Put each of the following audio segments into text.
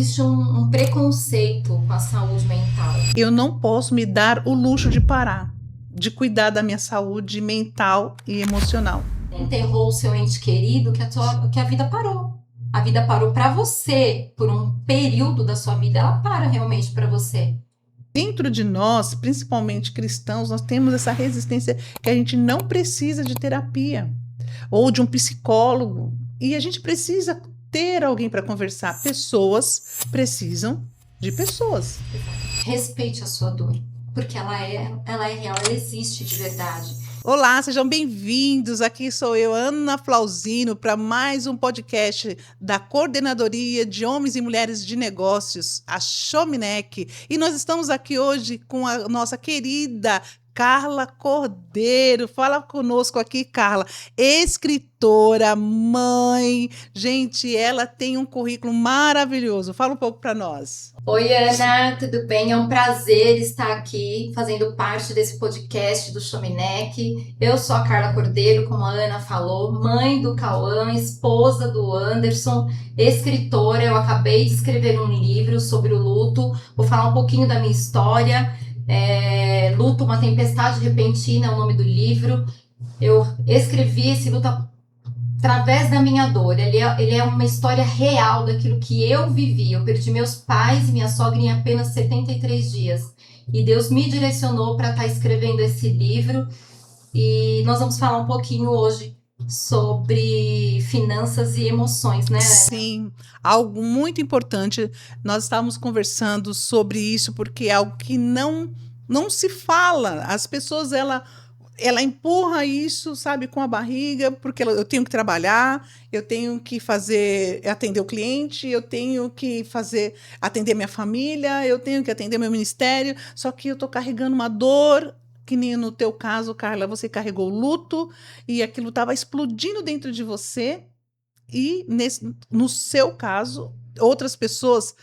existe um preconceito com a saúde mental. Eu não posso me dar o luxo de parar, de cuidar da minha saúde mental e emocional. Enterrou o seu ente querido que a vida parou. A vida parou para você por um período da sua vida, ela para realmente para você. Dentro de nós, principalmente cristãos, nós temos essa resistência que a gente não precisa de terapia ou de um psicólogo. E a gente precisa ter alguém para conversar. Pessoas precisam de pessoas. Respeite a sua dor, porque ela é real, ela existe de verdade. Olá, sejam bem-vindos. Aqui sou eu, Ana Flauzino, para mais um podcast da Coordenadoria de Homens e Mulheres de Negócios, a Chominec. E nós estamos aqui hoje com a nossa querida Carla Cordeiro. Fala conosco aqui, Carla. Escritora, mãe. Gente, ela tem um currículo maravilhoso. Fala um pouco para nós. Oi, Ana, tudo bem? É um prazer estar aqui fazendo parte desse podcast do Chominec. Eu sou a Carla Cordeiro, como a Ana falou, mãe do Cauã, esposa do Anderson, escritora. Eu acabei de escrever um livro sobre o luto. Vou falar um pouquinho da minha história. Luto, uma tempestade repentina é o nome do livro. Eu escrevi esse luto através da minha dor. Ele é uma história real daquilo que eu vivi. Eu perdi meus pais e minha sogra em apenas 73 dias. E Deus me direcionou para estar escrevendo esse livro. E nós vamos falar um pouquinho hoje sobre finanças e emoções, né? Sim, algo muito importante. Nós estávamos conversando sobre isso porque é algo que não se fala. As pessoas, ela empurra isso, sabe, com a barriga, porque eu tenho que trabalhar, eu tenho que atender o cliente, eu tenho que atender minha família, eu tenho que atender meu ministério, só que eu estou carregando uma dor, que nem no teu caso, Carla, você carregou luto e aquilo estava explodindo dentro de você e no seu caso, outras pessoas,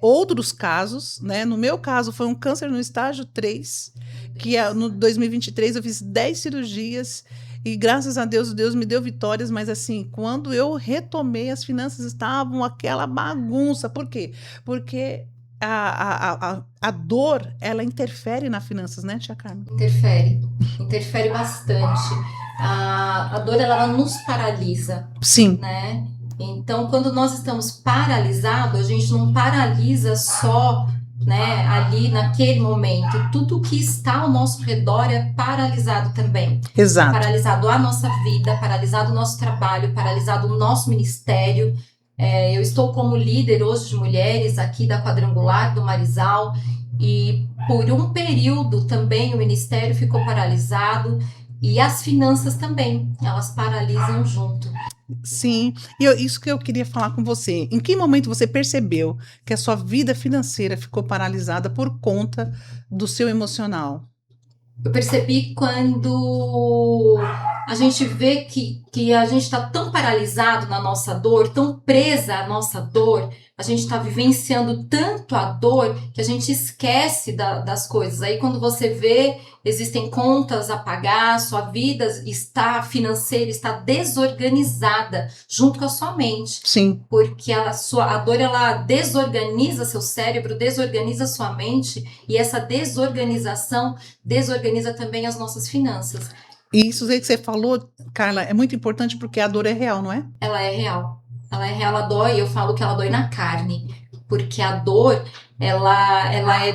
outros casos, né? No meu caso foi um câncer no estágio 3, que no 2023 eu fiz 10 cirurgias e graças a Deus, Deus me deu vitórias, mas assim, quando eu retomei, as finanças estavam aquela bagunça. Por quê? Porque a dor, ela interfere nas finanças, né, tia Carmen? Interfere bastante. A dor, ela nos paralisa. Sim. Né? Então, quando nós estamos paralisados, a gente não paralisa só, né, ali naquele momento. Tudo que está ao nosso redor é paralisado também. Exato. Paralisado a nossa vida, paralisado o nosso trabalho, paralisado o nosso ministério. Eu estou como líder hoje de mulheres aqui da Quadrangular do Marizal e por um período também o ministério ficou paralisado e as finanças também, elas paralisam junto. Sim, e isso que eu queria falar com você. Em que momento você percebeu que a sua vida financeira ficou paralisada por conta do seu emocional? Eu percebi quando a gente vê que a gente está tão paralisado na nossa dor, tão presa à nossa dor, a gente está vivenciando tanto a dor que a gente esquece das coisas. Aí quando você vê, existem contas a pagar, sua vida financeira está desorganizada junto com a sua mente. Sim. Porque a dor, ela desorganiza seu cérebro, desorganiza sua mente, e essa desorganização desorganiza também as nossas finanças. E isso aí que você falou, Carla, é muito importante porque a dor é real, não é? Ela é real. Ela é real, ela dói. Eu falo que ela dói na carne. Porque a dor, ela é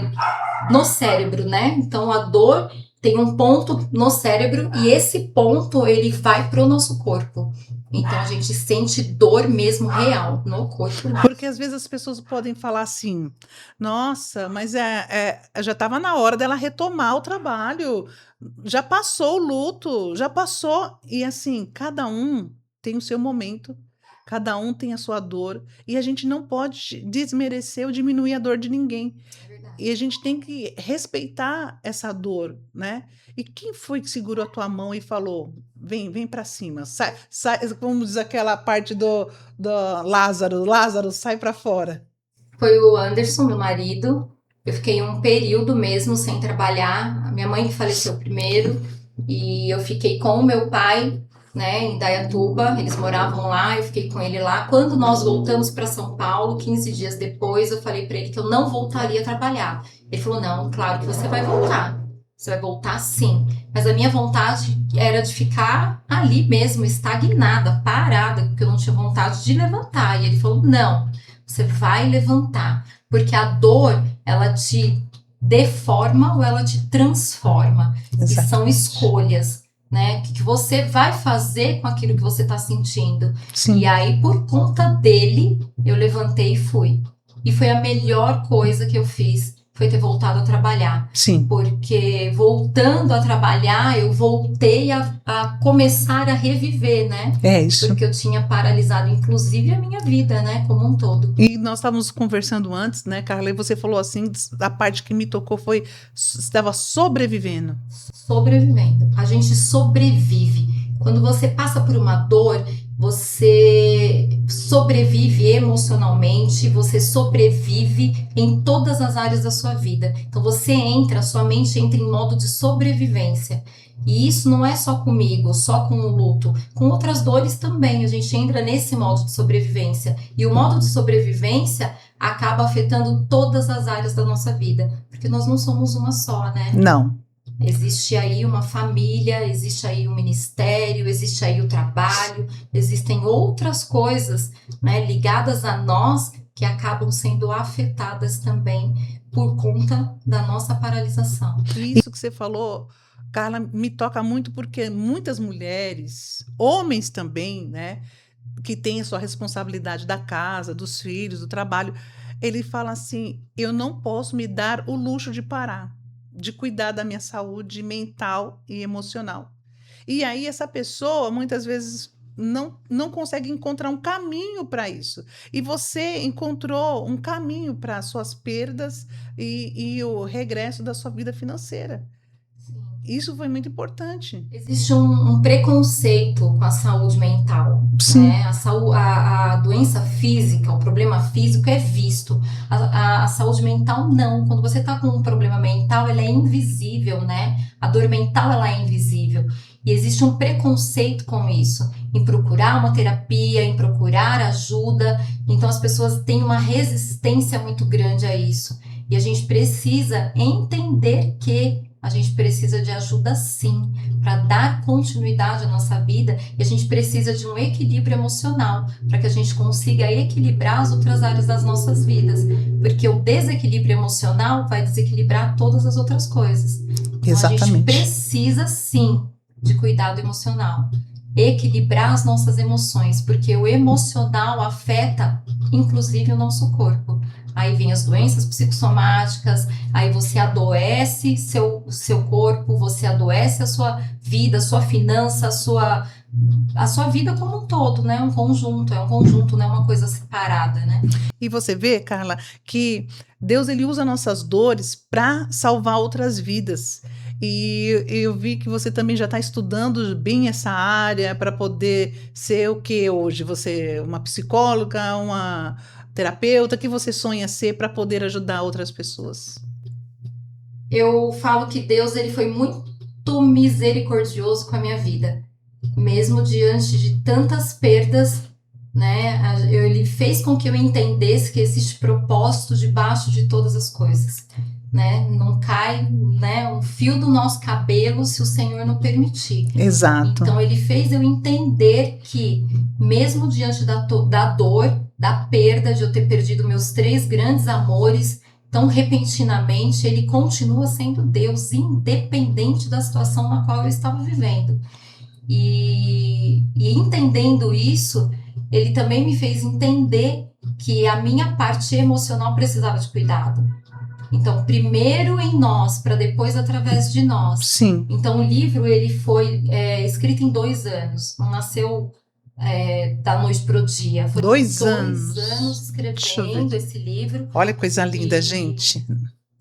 no cérebro, né? Então, a dor tem um ponto no cérebro e esse ponto, ele vai pro nosso corpo. Então, a gente sente dor mesmo real no corpo. Porque às vezes as pessoas podem falar assim, nossa, mas já estava na hora dela retomar o trabalho, já passou o luto, já passou. E assim, cada um tem o seu momento, cada um tem a sua dor, e a gente não pode desmerecer ou diminuir a dor de ninguém. E a gente tem que respeitar essa dor, né? E quem foi que segurou a tua mão e falou, vem para cima, sai, como diz aquela parte do Lázaro, sai para fora? Foi o Anderson, meu marido. Eu fiquei um período mesmo sem trabalhar. A minha mãe que faleceu primeiro e eu fiquei com o meu pai, né, em Indaiatuba, eles moravam lá, eu fiquei com ele lá. Quando nós voltamos para São Paulo, 15 dias depois, eu falei para ele que eu não voltaria a trabalhar. Ele falou: não, claro que você vai voltar. Você vai voltar sim. Mas a minha vontade era de ficar ali mesmo, estagnada, parada, porque eu não tinha vontade de levantar. E ele falou: não, você vai levantar. Porque a dor, ela te deforma ou ela te transforma. E são escolhas, né? O que você vai fazer com aquilo que você está sentindo. Sim. E aí, por conta dele, eu levantei e fui. E foi a melhor coisa que eu fiz, foi ter voltado a trabalhar. Sim. Porque voltando a trabalhar, eu voltei a começar a reviver, né? É isso. Porque eu tinha paralisado, inclusive, a minha vida, né? Como um todo. E nós estávamos conversando antes, né, Carla? E você falou assim, a parte que me tocou foi, estava sobrevivendo. Sobrevivendo. A gente sobrevive. Quando você passa por uma dor, você sobrevive emocionalmente, você sobrevive em todas as áreas da sua vida. Então sua mente entra em modo de sobrevivência. E isso não é só comigo, só com o luto. Com outras dores também, a gente entra nesse modo de sobrevivência. E o modo de sobrevivência acaba afetando todas as áreas da nossa vida. Porque nós não somos uma só, né? Não. Existe aí uma família, existe aí um ministério, existe aí o trabalho, existem outras coisas, né, ligadas a nós que acabam sendo afetadas também por conta da nossa paralisação. Isso que você falou, Carla, me toca muito porque muitas mulheres, homens também, né, que têm a sua responsabilidade da casa, dos filhos, do trabalho, ele fala assim: eu não posso me dar o luxo de parar, de cuidar da minha saúde mental e emocional. E aí essa pessoa muitas vezes não consegue encontrar um caminho para isso. E você encontrou um caminho para as suas perdas e o regresso da sua vida financeira. Isso foi muito importante. Existe um preconceito com a saúde mental. Sim. Né? A doença física, o problema físico é visto. A saúde mental, não. Quando você está com um problema mental, ela é invisível, né? A dor mental, ela é invisível. E existe um preconceito com isso, em procurar uma terapia, em procurar ajuda. Então, as pessoas têm uma resistência muito grande a isso. E a gente precisa entender que a gente precisa de ajuda sim, para dar continuidade à nossa vida, e a gente precisa de um equilíbrio emocional, para que a gente consiga equilibrar as outras áreas das nossas vidas, porque o desequilíbrio emocional vai desequilibrar todas as outras coisas. Então, exatamente. A gente precisa sim de cuidado emocional, equilibrar as nossas emoções, porque o emocional afeta inclusive o nosso corpo. Aí vem as doenças psicossomáticas, aí você adoece seu corpo, você adoece a sua vida, a sua finança, a sua vida como um todo, né? É um conjunto, não é uma coisa separada, né? E você vê, Carla, que Deus ele usa nossas dores para salvar outras vidas. E eu vi que você também já está estudando bem essa área para poder ser o que hoje? Você é uma psicóloga, uma terapeuta, que você sonha ser para poder ajudar outras pessoas? Eu falo que Deus ele foi muito misericordioso com a minha vida, mesmo diante de tantas perdas, né? Ele fez com que eu entendesse que existe propósito debaixo de todas as coisas, né? Não cai, né, um fio do nosso cabelo se o Senhor não permitir. Exato. Então ele fez eu entender que mesmo diante da dor, da perda de eu ter perdido meus 3 grandes amores tão repentinamente, ele continua sendo Deus, independente da situação na qual eu estava vivendo. E entendendo isso, ele também me fez entender que a minha parte emocional precisava de cuidado. Então, primeiro em nós, para depois através de nós. Sim. Então, o livro ele foi escrito em 2 anos, não nasceu da noite para o dia. Foi 2 anos escrevendo esse livro. Olha que coisa linda, gente.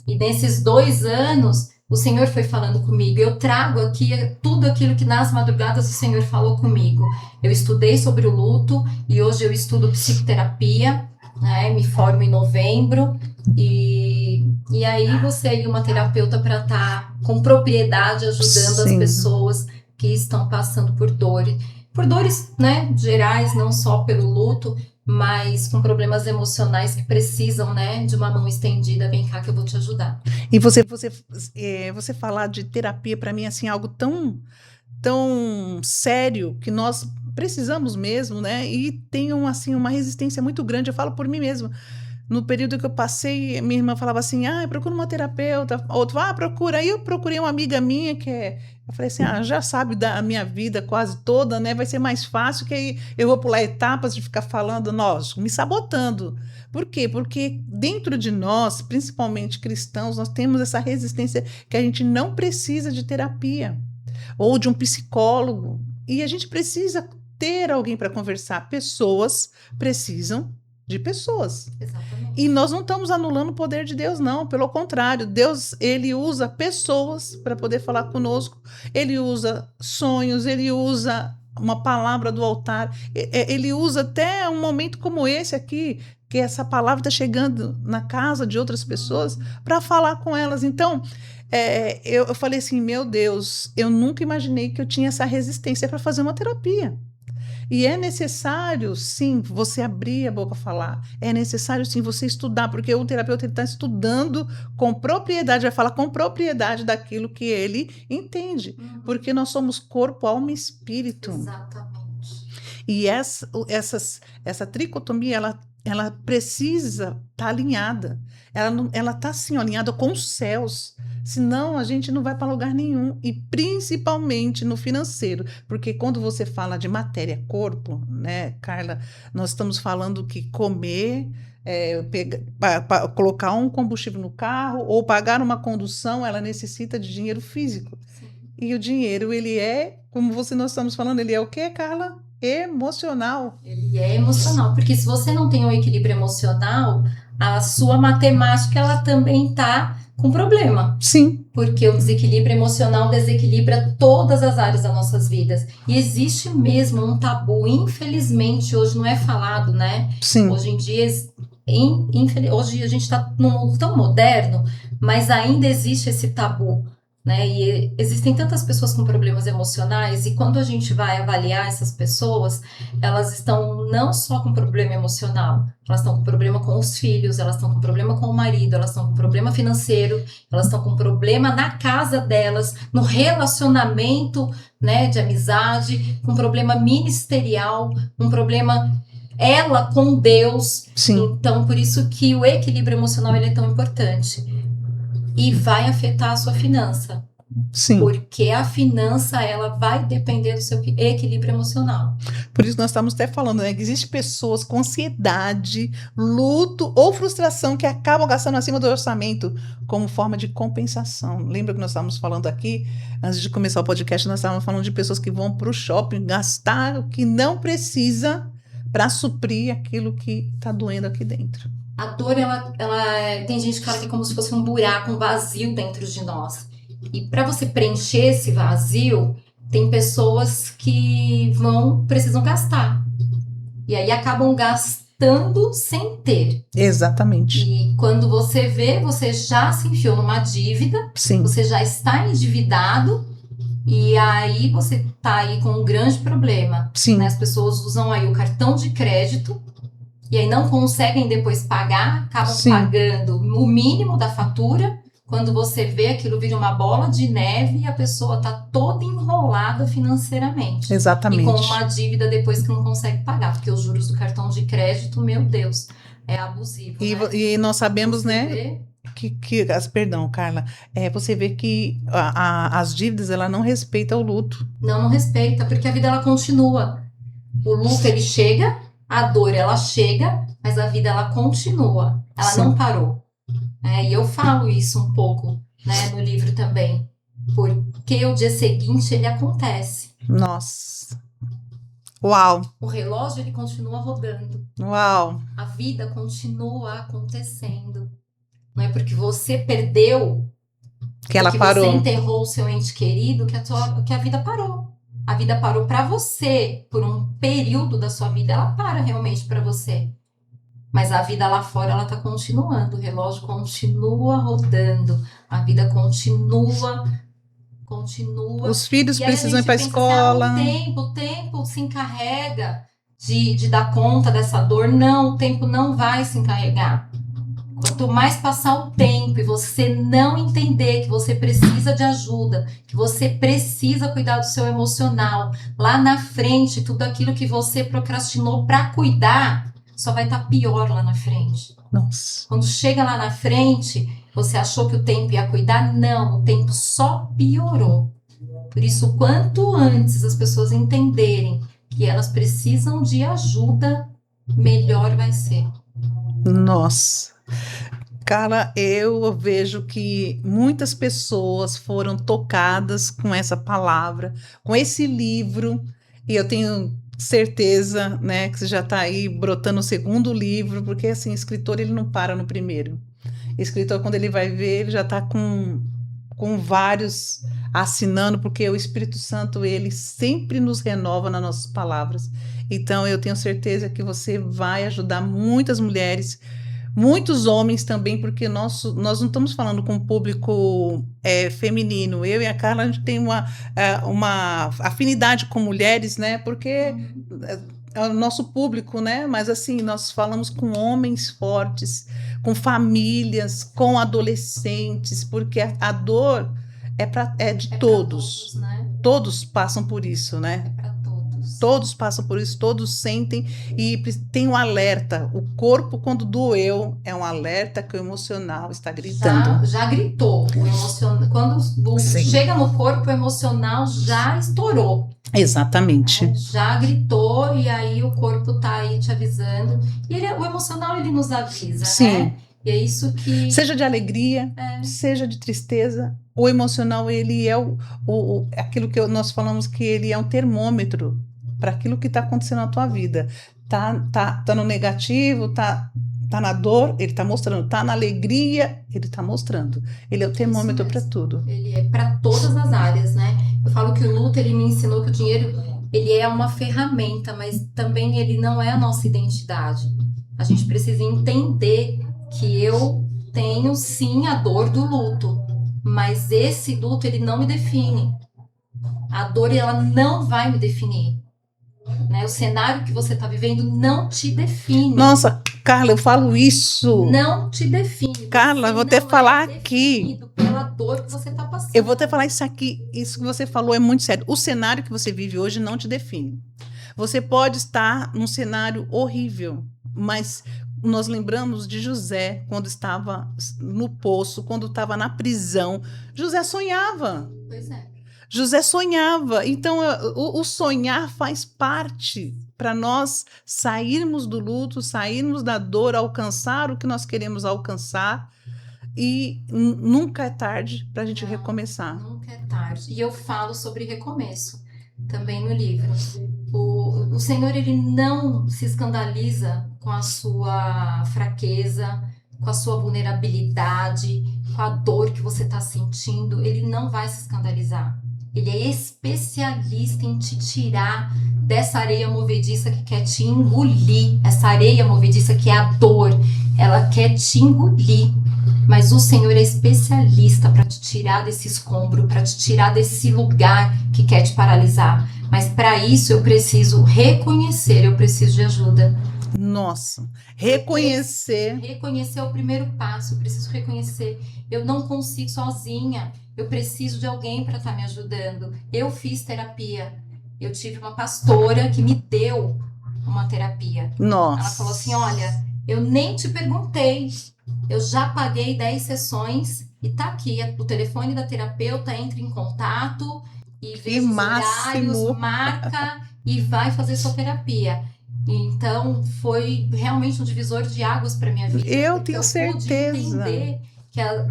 E nesses 2 anos, o Senhor foi falando comigo. Eu trago aqui tudo aquilo que nas madrugadas o Senhor falou comigo. Eu estudei sobre o luto e hoje eu estudo psicoterapia, né? Me formo em novembro. E aí você é uma terapeuta para estar com propriedade ajudando as pessoas que estão passando por dor. por dores, né, gerais, não só pelo luto, mas com problemas emocionais que precisam, né, de uma mão estendida, vem cá que eu vou te ajudar. E você falar de terapia, para mim, assim, algo tão sério que nós precisamos mesmo, né? E tem assim, uma resistência muito grande. Eu falo por mim mesma. No período que eu passei, minha irmã falava assim: procura uma terapeuta. Outro, procura. Aí eu procurei uma amiga minha eu falei assim: já sabe da minha vida quase toda, né? Vai ser mais fácil, que aí eu vou pular etapas de ficar falando, nós, me sabotando. Por quê? Porque dentro de nós, principalmente cristãos, nós temos essa resistência que a gente não precisa de terapia ou de um psicólogo. E a gente precisa ter alguém para conversar. Pessoas precisam de pessoas. Exatamente. E nós não estamos anulando o poder de Deus, não. Pelo contrário, Deus, ele usa pessoas para poder falar conosco. Ele usa sonhos, ele usa uma palavra do altar. Ele usa até um momento como esse aqui, que essa palavra está chegando na casa de outras pessoas, para falar com elas. Então, eu falei assim, meu Deus, eu nunca imaginei que eu tinha essa resistência para fazer uma terapia. E é necessário, sim, você abrir a boca a falar. É necessário, sim, você estudar, porque o terapeuta está estudando com propriedade, vai falar com propriedade daquilo que ele entende. Porque nós somos corpo, alma e espírito. Exatamente. E essa tricotomia, ela precisa estar alinhada. Ela está, assim, alinhada com os céus. Senão, a gente não vai para lugar nenhum. E principalmente no financeiro. Porque quando você fala de matéria, corpo, né, Carla, nós estamos falando que comer, colocar um combustível no carro ou pagar uma condução, ela necessita de dinheiro físico. Sim. E o dinheiro, ele como nós estamos falando, ele é o quê, Carla? Emocional. Ele é emocional, porque se você não tem um equilíbrio emocional, a sua matemática ela também está com problema. Sim. Porque o desequilíbrio emocional desequilibra todas as áreas das nossas vidas. E existe mesmo um tabu, infelizmente, hoje não é falado, né? Sim. Hoje em dia, hoje a gente está num mundo tão moderno, mas ainda existe esse tabu. Né? E existem tantas pessoas com problemas emocionais, e quando a gente vai avaliar essas pessoas, elas estão não só com problema emocional, elas estão com problema com os filhos, elas estão com problema com o marido, elas estão com problema financeiro, elas estão com problema na casa delas, no relacionamento, né, de amizade, com problema ministerial, um problema ela com Deus. Sim. Então, por isso que o equilíbrio emocional ele é tão importante. E vai afetar a sua finança. Sim. Porque a finança, ela vai depender do seu equilíbrio emocional. Por isso nós estamos até falando, né, que existem pessoas com ansiedade, luto ou frustração que acabam gastando acima do orçamento como forma de compensação. Lembra que nós estávamos falando aqui, antes de começar o podcast, nós estávamos falando de pessoas que vão para o shopping gastar o que não precisa para suprir aquilo que está doendo aqui dentro. A dor, tem gente que fala que é como se fosse um buraco, um vazio dentro de nós. E para você preencher esse vazio, tem pessoas que precisam gastar. E aí acabam gastando sem ter. Exatamente. E quando você vê, você já se enfiou numa dívida. Sim. Você já está endividado. E aí você está aí com um grande problema. Sim. Né? As pessoas usam aí o cartão de crédito. E aí não conseguem depois pagar, acabam Sim. pagando o mínimo da fatura. Quando você vê, aquilo vira uma bola de neve e a pessoa está toda enrolada financeiramente. Exatamente. E com uma dívida depois que não consegue pagar, porque os juros do cartão de crédito, meu Deus, é abusivo. Né? E nós sabemos, você né? Perdão, Carla, você vê que as dívidas, ela não respeita o luto. Não respeita, porque a vida ela continua. O luto ele chega, a dor ela chega, mas a vida ela continua. Ela Sim. não parou. E eu falo isso um pouco, né, no livro também, porque o dia seguinte ele acontece. Nossa. Uau. O relógio ele continua rodando. Uau. A vida continua acontecendo. Não é porque você perdeu, que ela parou. Você enterrou o seu ente querido, que a vida parou. A vida parou para você por um período da sua vida, ela para realmente para você. Mas a vida lá fora, ela está continuando. O relógio continua rodando. A vida continua continua. Os filhos E aí a precisam ir gente para a pensa escola. assim, o tempo se encarrega de dar conta dessa dor. Não, o tempo não vai se encarregar. Quanto mais passar o tempo e você não entender que você precisa de ajuda, que você precisa cuidar do seu emocional, lá na frente, tudo aquilo que você procrastinou para cuidar, só vai estar pior lá na frente. Nossa. Quando chega lá na frente, você achou que o tempo ia cuidar? Não, o tempo só piorou. Por isso, quanto antes as pessoas entenderem que elas precisam de ajuda, melhor vai ser. Nossa. Cara, eu vejo que muitas pessoas foram tocadas com essa palavra, com esse livro, e eu tenho certeza, né, que você já está aí brotando o segundo livro, porque assim, escritor ele não para no primeiro. Escritor, quando ele vai ver, ele já está com vários assinando, porque o Espírito Santo, ele sempre nos renova nas nossas palavras. Então, eu tenho certeza que você vai ajudar muitas mulheres, muitos homens também, porque nós não estamos falando com o público feminino. Eu e a Carla, a gente tem uma afinidade com mulheres, né? Porque é o nosso público, né? Mas assim, nós falamos com homens fortes, com famílias, com adolescentes, porque a dor é de todos. Todos, né? Todos passam por isso, né? É para todos. Todos passam por isso, todos sentem e tem um alerta. O corpo, quando doeu, é um alerta que o emocional está gritando. Já gritou. O emocional, quando chega no corpo, o emocional já estourou. Exatamente. Já gritou e aí o corpo tá aí te avisando. E o emocional, ele nos avisa, Sim. né? E é isso que... Seja de alegria, seja de tristeza, o emocional, ele é aquilo que nós falamos que ele é um termômetro para aquilo que está acontecendo na tua vida. Tá no negativo, tá na dor, ele está mostrando. Tá na alegria, ele está mostrando. Ele é o termômetro para tudo. Ele é para todas as áreas, né? Eu falo que o luto, ele me ensinou que o dinheiro, ele é uma ferramenta, mas também ele não é a nossa identidade. A gente precisa entender que eu tenho sim a dor do luto, mas esse luto, ele não me define. A dor, ela não vai me definir. Né? O cenário que você está vivendo não te define. Nossa, Carla, eu falo isso. Não te define. Carla, eu vou até falar aqui. Pela dor que você está passando. Eu vou até falar isso aqui. Isso que você falou é muito sério. O cenário que você vive hoje não te define. Você pode estar num cenário horrível, mas nós lembramos de José quando estava no poço, quando estava na prisão. José sonhava. Pois é. José sonhava. Então, o sonhar faz parte para nós sairmos do luto, sairmos da dor, alcançar o que nós queremos alcançar. E nunca é tarde para a gente recomeçar. Nunca é tarde. E eu falo sobre recomeço também no livro. O Senhor, ele não se escandaliza com a sua fraqueza, com a sua vulnerabilidade, com a dor que você está sentindo. Ele não vai se escandalizar. Ele é especialista em te tirar dessa areia movediça que quer te engolir. Essa areia movediça que é a dor, ela quer te engolir. Mas o Senhor é especialista para te tirar desse escombro, para te tirar desse lugar que quer te paralisar. Mas para isso eu preciso reconhecer, eu preciso de ajuda. Nossa, reconhecer. Reconhecer é o primeiro passo, eu preciso reconhecer. Eu não consigo sozinha, eu preciso de alguém para estar me ajudando. Eu fiz terapia, eu tive uma pastora que me deu uma terapia. Nossa. Ela falou assim, olha, eu nem te perguntei, eu já paguei 10 sessões e tá aqui, o telefone da terapeuta, entra em contato e vê os horários, marca e vai fazer sua terapia. Então, foi realmente um divisor de águas para minha vida. Eu tenho certeza. Pude entender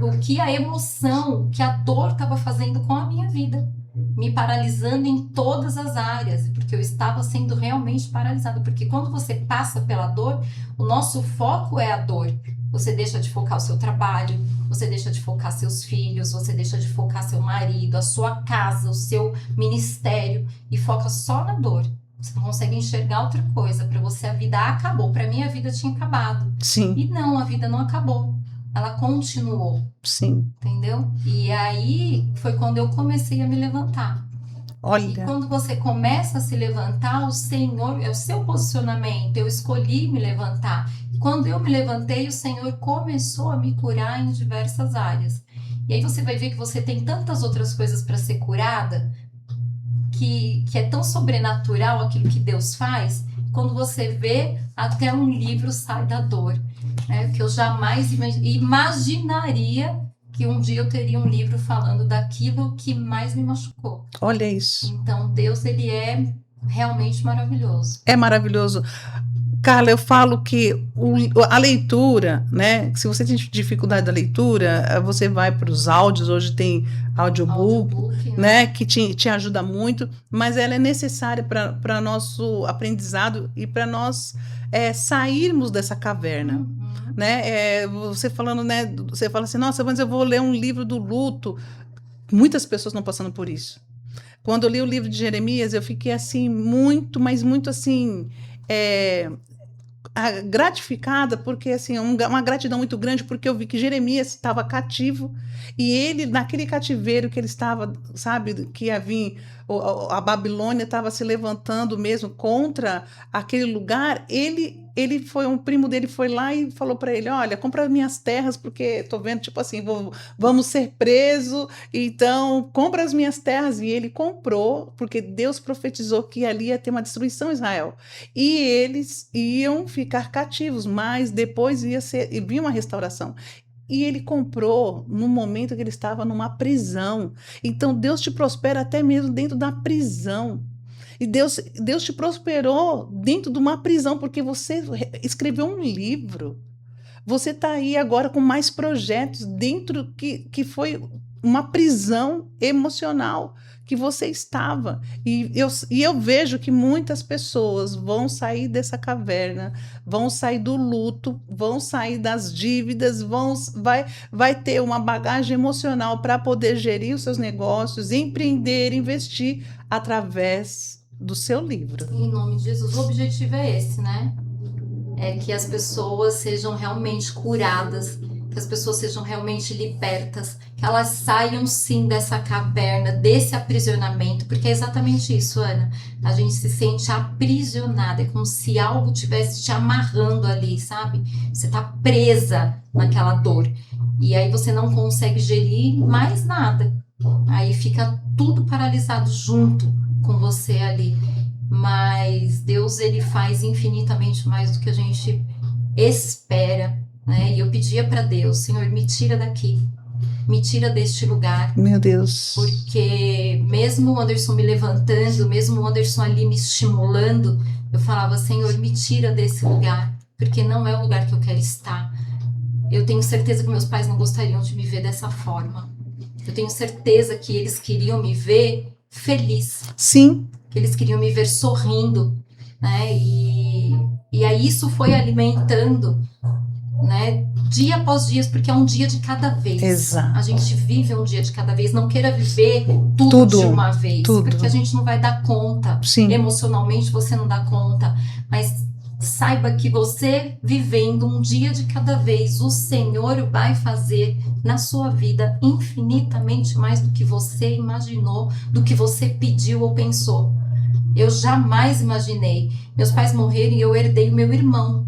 o que a emoção, que a dor estava fazendo com a minha vida. Me paralisando em todas as áreas, porque eu estava sendo realmente paralisada. Porque quando você passa pela dor, o nosso foco é a dor. Você deixa de focar o seu trabalho, você deixa de focar seus filhos, você deixa de focar seu marido, a sua casa, o seu ministério e foca só na dor. Você não consegue enxergar outra coisa. Para você, a vida acabou. Para mim, a vida tinha acabado. Sim. E não, a vida não acabou. ela continuou, Sim. entendeu? E aí foi quando eu comecei a me levantar. E Olha, quando você começa a se levantar, o Senhor, é o seu posicionamento, eu escolhi me levantar. Quando eu me levantei, o Senhor começou a me curar em diversas áreas. E aí você vai ver que você tem tantas outras coisas para ser curada, que é tão sobrenatural aquilo que Deus faz, quando você vê, até um livro sai da dor. Né? Que eu jamais imaginaria que um dia eu teria um livro falando daquilo que mais me machucou. olha isso. Então, Deus, ele é realmente maravilhoso. É maravilhoso. Carla, eu falo que a leitura, né? Se você tem dificuldade da leitura, você vai para os áudios, hoje tem audiobook, né? Que te ajuda muito, mas ela é necessária para nosso aprendizado e para nós sairmos dessa caverna. Né? Você falando, né? Você fala assim, nossa, mas eu vou ler um livro do luto. Muitas pessoas estão passando por isso. Quando eu li o livro de Jeremias, eu fiquei assim, muito, mas muito assim, gratificada, porque assim, uma gratidão muito grande, porque eu vi que Jeremias estava cativo, e ele, naquele cativeiro que ele estava, sabe, que ia vir, a Babilônia estava se levantando mesmo contra aquele lugar, ele foi, um primo dele foi lá e falou para ele, olha, compra minhas terras, porque tô vendo, tipo assim, vamos ser presos, então compra as minhas terras, e ele comprou, porque Deus profetizou que ali ia ter uma destruição em Israel, e eles iam ficar cativos, mas depois ia vir uma restauração. E ele comprou no momento que ele estava numa prisão. Então Deus te prospera até mesmo dentro da prisão. E Deus te prosperou dentro de uma prisão, porque você escreveu um livro. Você está aí agora com mais projetos dentro que foi uma prisão emocional que você estava. E eu vejo que muitas pessoas vão sair dessa caverna, vão sair do luto, vão sair das dívidas, vai ter uma bagagem emocional para poder gerir os seus negócios, empreender, investir através do seu livro. Em nome de Jesus, o objetivo é esse, né? É que as pessoas sejam realmente curadas, que as pessoas sejam realmente libertas, que elas saiam sim dessa caverna, desse aprisionamento, porque é exatamente isso, Ana. A gente se sente aprisionada, é como se algo tivesse te amarrando ali, sabe? Você tá presa naquela dor. E aí você não consegue gerir mais nada. Aí fica tudo paralisado junto com você ali. Mas Deus, ele faz infinitamente mais do que a gente espera, né? E eu pedia para Deus, Senhor, me tira daqui, me tira deste lugar. Meu Deus. Porque mesmo o Anderson me levantando, mesmo o Anderson ali me estimulando, eu falava, Senhor, me tira desse lugar, porque não é o lugar que eu quero estar. Eu tenho certeza que meus pais não gostariam de me ver dessa forma. Eu tenho certeza que eles queriam me ver feliz. Sim. Que eles queriam me ver sorrindo, né? E aí isso foi alimentando, né? Dia após dia, porque é um dia de cada vez. Exato. A gente vive um dia de cada vez. Não queira viver tudo de uma vez, porque a gente não vai dar conta. Sim. Emocionalmente você não dá conta, mas saiba que você vivendo um dia de cada vez, o Senhor vai fazer na sua vida infinitamente mais do que você imaginou, do que você pediu ou pensou. Eu jamais imaginei. Meus pais morreram e eu herdei o meu irmão.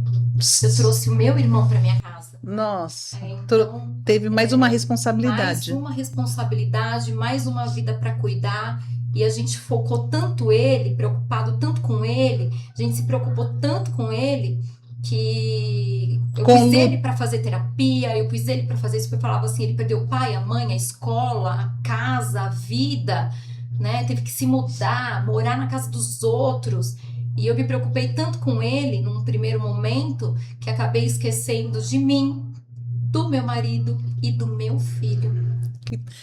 Eu trouxe o meu irmão para minha casa. Nossa, então, teve mais uma responsabilidade. Mais uma responsabilidade, mais uma vida para cuidar. E a gente focou tanto ele, preocupado tanto com ele, a gente se preocupou tanto com ele, que eu pus ele para fazer terapia, eu pus ele para fazer isso, porque eu falava assim, ele perdeu o pai, a mãe, a escola, a casa, a vida, né? Teve que se mudar, morar na casa dos outros. E eu me preocupei tanto com ele, num primeiro momento, que acabei esquecendo de mim, do meu marido e do meu filho.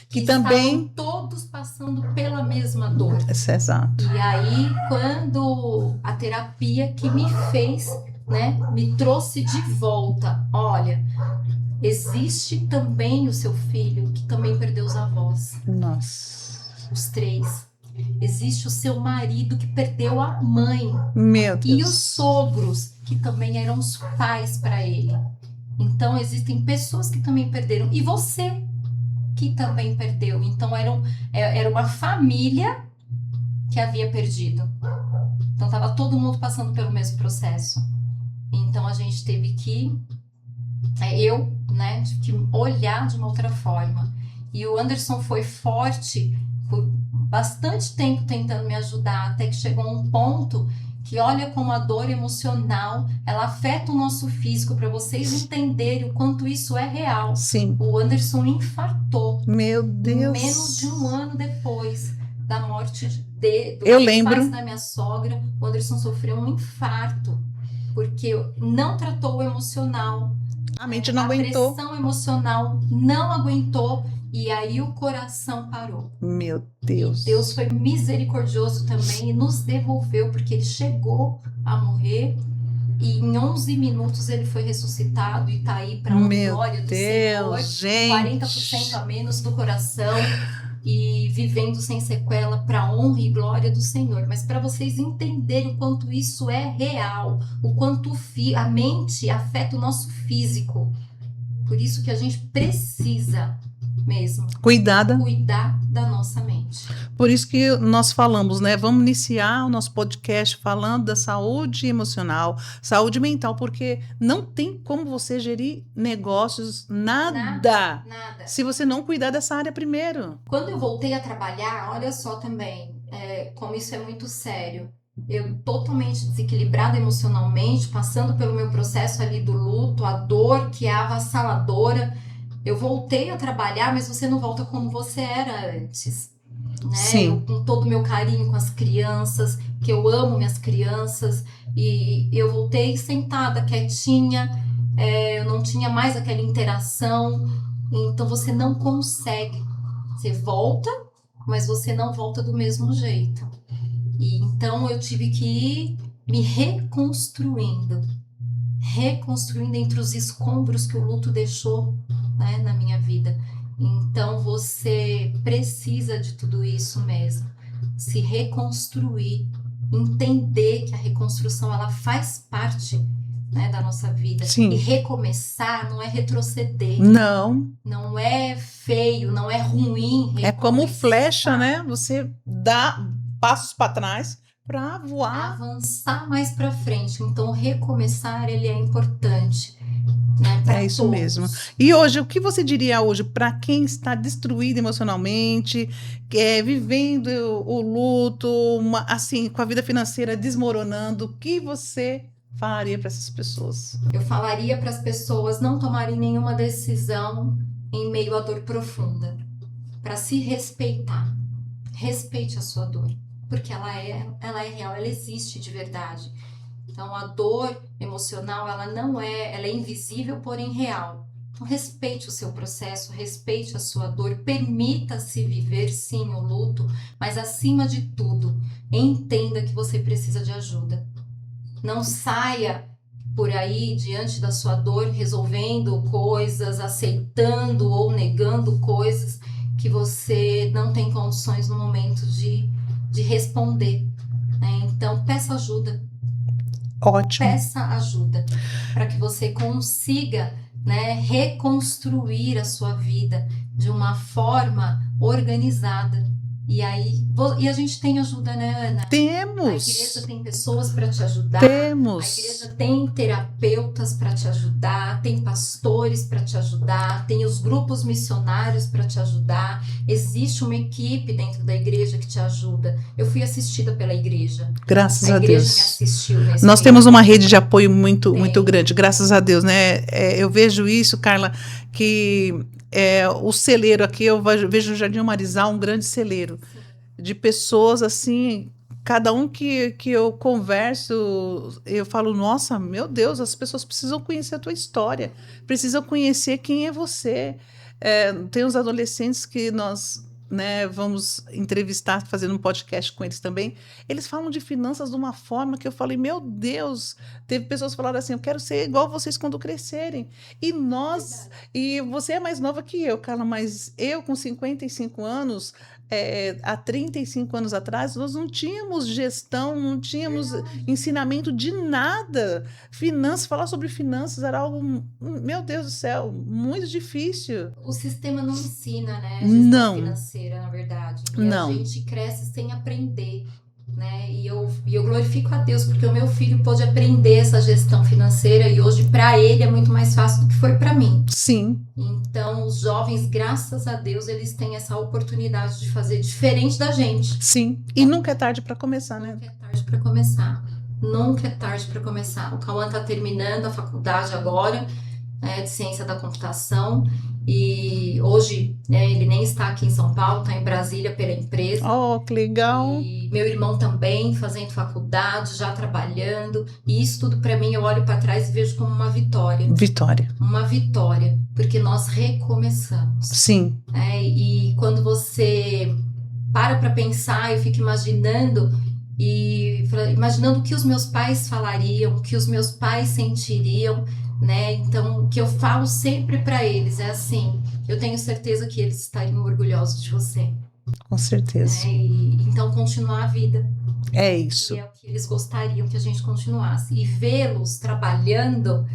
Que também estavam todos passando pela mesma dor. Exato. E aí, quando a terapia que me fez, né, me trouxe de volta, olha, existe também o seu filho que também perdeu os avós. Nossa. Os 3. Existe o seu marido que perdeu a mãe. Meu Deus. E os sogros, que também eram os pais para ele. Então, existem pessoas que também perderam. E você que também perdeu. Então, era uma família que havia perdido. Então, estava todo mundo passando pelo mesmo processo. Então, a gente teve que... eu, né, tive que olhar de uma outra forma. E o Anderson foi forte por bastante tempo tentando me ajudar, até que chegou um ponto que olha como a dor emocional, ela afeta o nosso físico, para vocês entenderem o quanto isso é real. Sim. O Anderson infartou. Meu Deus. Menos de um ano depois da morte Eu lembro. da minha sogra, o Anderson sofreu um infarto, porque não tratou o emocional. A mente não aguentou. A pressão emocional não aguentou e aí o coração parou. Meu Deus. E Deus foi misericordioso também e nos devolveu, porque ele chegou a morrer e em 11 minutos ele foi ressuscitado e tá aí para a glória do Senhor. Gente. 40% a menos do coração e vivendo sem sequela para a honra e glória do Senhor. Mas para vocês entenderem o quanto isso é real, o quanto a mente afeta o nosso físico. Por isso que a gente precisa mesmo cuidar da nossa mente. Por isso que nós falamos, né? Vamos iniciar o nosso podcast falando da saúde emocional, saúde mental, porque não tem como você gerir negócios, nada. Se você não cuidar dessa área primeiro. Quando eu voltei a trabalhar, olha só também, como isso é muito sério. Eu totalmente desequilibrada emocionalmente, passando pelo meu processo ali do luto, a dor que é avassaladora. Eu voltei a trabalhar, mas você não volta como você era antes. Né? Sim. Com todo o meu carinho com as crianças, que eu amo minhas crianças, e eu voltei sentada, quietinha, eu não tinha mais aquela interação, então você não consegue. Você volta, mas você não volta do mesmo jeito. E então eu tive que ir me reconstruindo entre os escombros que o luto deixou, né, na minha vida. Então você precisa de tudo isso mesmo, se reconstruir, entender que a reconstrução ela faz parte, né, da nossa vida. Sim. E recomeçar não é retroceder. Não é feio, não é ruim. É como flecha, né? Você dá passos para trás para voar, avançar mais para frente. Então recomeçar ele é importante. Né, isso todos. mesmo. E hoje, o que você diria hoje para quem está destruído emocionalmente, vivendo o luto, assim, com a vida financeira desmoronando, o que você falaria para essas pessoas? Eu falaria para as pessoas não tomarem nenhuma decisão em meio à dor profunda, para se respeitar. Respeite a sua dor, porque ela é real, ela existe de verdade. Então, a dor emocional, ela é invisível, porém real. Então, respeite o seu processo, respeite a sua dor, permita-se viver, sim, o luto, mas, acima de tudo, entenda que você precisa de ajuda. Não saia por aí, diante da sua dor, resolvendo coisas, aceitando ou negando coisas que você não tem condições no momento de responder. Né? Então, peça ajuda. Ótimo. Peça ajuda para que você consiga, né, reconstruir a sua vida de uma forma organizada. E a gente tem ajuda, né, Ana? Temos. A igreja tem pessoas para te ajudar. Temos. A igreja tem terapeutas para te ajudar, tem pastores para te ajudar, tem os grupos missionários para te ajudar. Existe uma equipe dentro da igreja que te ajuda. Eu fui assistida pela igreja. Graças a Deus. A igreja me assistiu nesse Nós temos uma rede de apoio muito grande, graças a Deus, né? Eu vejo isso, Carla, que o celeiro aqui, eu vejo o Jardim Marizal um grande celeiro. Sim. De pessoas assim, cada um que eu converso, eu falo, nossa, meu Deus, as pessoas precisam conhecer a tua história, precisam conhecer quem é você. Tem os adolescentes que nós, né, vamos entrevistar, fazendo um podcast com eles também. Eles falam de finanças de uma forma que eu falei, meu Deus, teve pessoas que falaram assim, eu quero ser igual vocês quando crescerem. E você é mais nova que eu, Carla, mas eu com 55 anos, há 35 anos atrás, nós não tínhamos gestão, não tínhamos ensinamento de nada. Finanças, falar sobre finanças era algo, meu Deus do céu, muito difícil. O sistema não ensina, né, gestão Não, financeira, na verdade. E não. a gente cresce sem aprender, né? E eu glorifico a Deus, porque o meu filho pôde aprender essa gestão financeira e hoje, para ele, é muito mais fácil do que foi para mim. Sim, Então, os jovens, graças a Deus, eles têm essa oportunidade de fazer diferente da gente. sim. E nunca é tarde para começar, né? Nunca é tarde para começar. Nunca é tarde para começar. O Cauã está terminando a faculdade agora, de ciência da computação. E hoje, ele nem está aqui em São Paulo, está em Brasília pela empresa. Oh, que legal. E meu irmão também fazendo faculdade, já trabalhando. E isso tudo para mim, eu olho para trás e vejo como uma vitória. Vitória. Uma vitória, porque nós recomeçamos. Sim, E quando você para pensar e fica imaginando o que os meus pais falariam, o que os meus pais sentiriam, né? Então, o que eu falo sempre para eles é assim: eu tenho certeza que eles estariam orgulhosos de você. com certeza. Então, continuar a vida. É isso. E é o que eles gostariam que a gente continuasse. E vê-los trabalhando,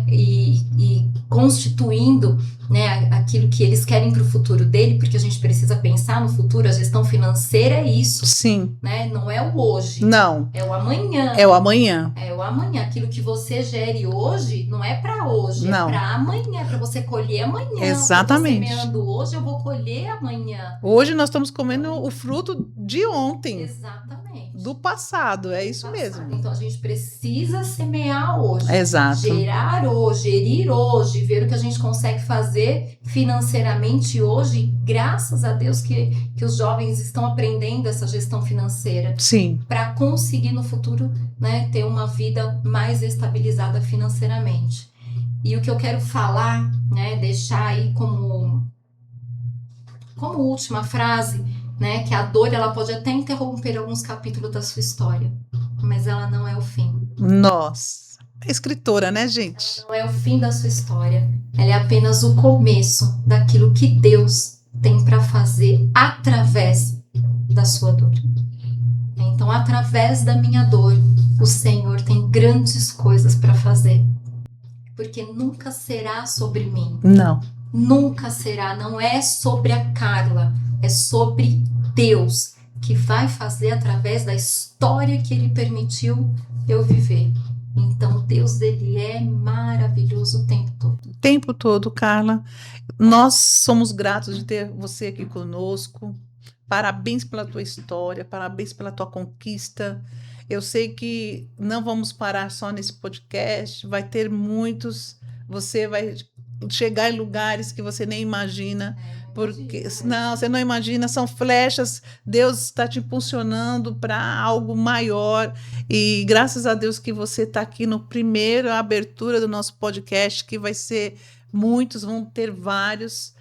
e constituindo, né, aquilo que eles querem para o futuro dele, porque a gente precisa pensar no futuro. A gestão financeira é isso, Sim. né? Não é o hoje. Não. É o amanhã. É o amanhã. É o amanhã. Aquilo que você gere hoje não é para hoje, Não. é para amanhã, é para você colher amanhã. Exatamente. O que eu tô semeando hoje, eu vou colher amanhã. Hoje nós estamos comendo o fruto de ontem. Exatamente. Do passado, é isso mesmo. Então a gente precisa semear hoje. Exato. Gerar hoje, gerir hoje, ver o que a gente consegue fazer financeiramente hoje, graças a Deus que os jovens estão aprendendo essa gestão financeira. Sim. Para conseguir no futuro, né, ter uma vida mais estabilizada financeiramente. E o que eu quero falar, né, deixar aí como última frase, né, que a dor ela pode até interromper alguns capítulos da sua história, mas ela não é o fim. Nossa, escritora, né, gente? Ela não é o fim da sua história, ela é apenas o começo daquilo que Deus tem para fazer através da sua dor. Então, através da minha dor, o Senhor tem grandes coisas para fazer, porque nunca será sobre mim. Não. Nunca será, não é sobre a Carla, é sobre Deus, que vai fazer através da história que Ele permitiu eu viver. Então, Deus, Ele é maravilhoso o tempo todo. O tempo todo, Carla. Nós somos gratos de ter você aqui conosco. Parabéns pela tua história, parabéns pela tua conquista. Eu sei que não vamos parar só nesse podcast, vai ter muitos. Você vai chegar em lugares que você nem imagina, porque não, você não imagina, são flechas, Deus está te impulsionando para algo maior, e graças a Deus que você está aqui no primeiro abertura do nosso podcast, que vai ser muitos, vão ter vários,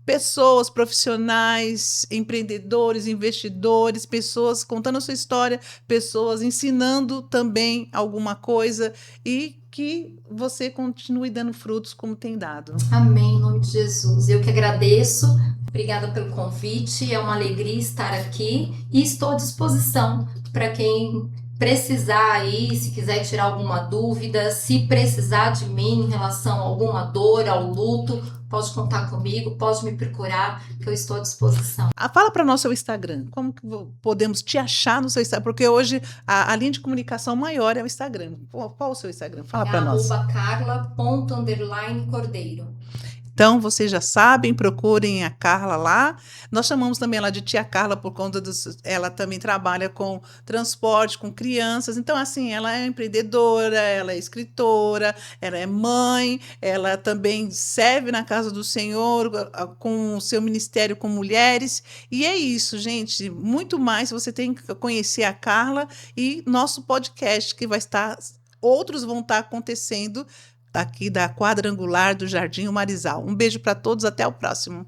pessoas profissionais, empreendedores, investidores, pessoas contando a sua história, pessoas ensinando também alguma coisa, e que você continue dando frutos como tem dado. Amém, em nome de Jesus. Eu que agradeço. Obrigada pelo convite. É uma alegria estar aqui e estou à disposição para quem precisar aí, se quiser tirar alguma dúvida, se precisar de mim em relação a alguma dor, ao luto, pode contar comigo, pode me procurar, que eu estou à disposição. Fala para nós seu Instagram, como que podemos te achar no seu Instagram? Porque hoje a linha de comunicação maior é o Instagram. Qual o seu Instagram? Fala para nós. @carla._cordeiro. Então, vocês já sabem, procurem a Carla lá. Nós chamamos também ela de Tia Carla por conta ela também trabalha com transporte, com crianças. Então, assim, ela é empreendedora, ela é escritora, ela é mãe, ela também serve na casa do Senhor com o seu ministério com mulheres. E é isso, gente. Muito mais você tem que conhecer a Carla e nosso podcast que vai estar... Outros vão estar acontecendo aqui da Quadrangular do Jardim Marizal. Um beijo para todos, até o próximo.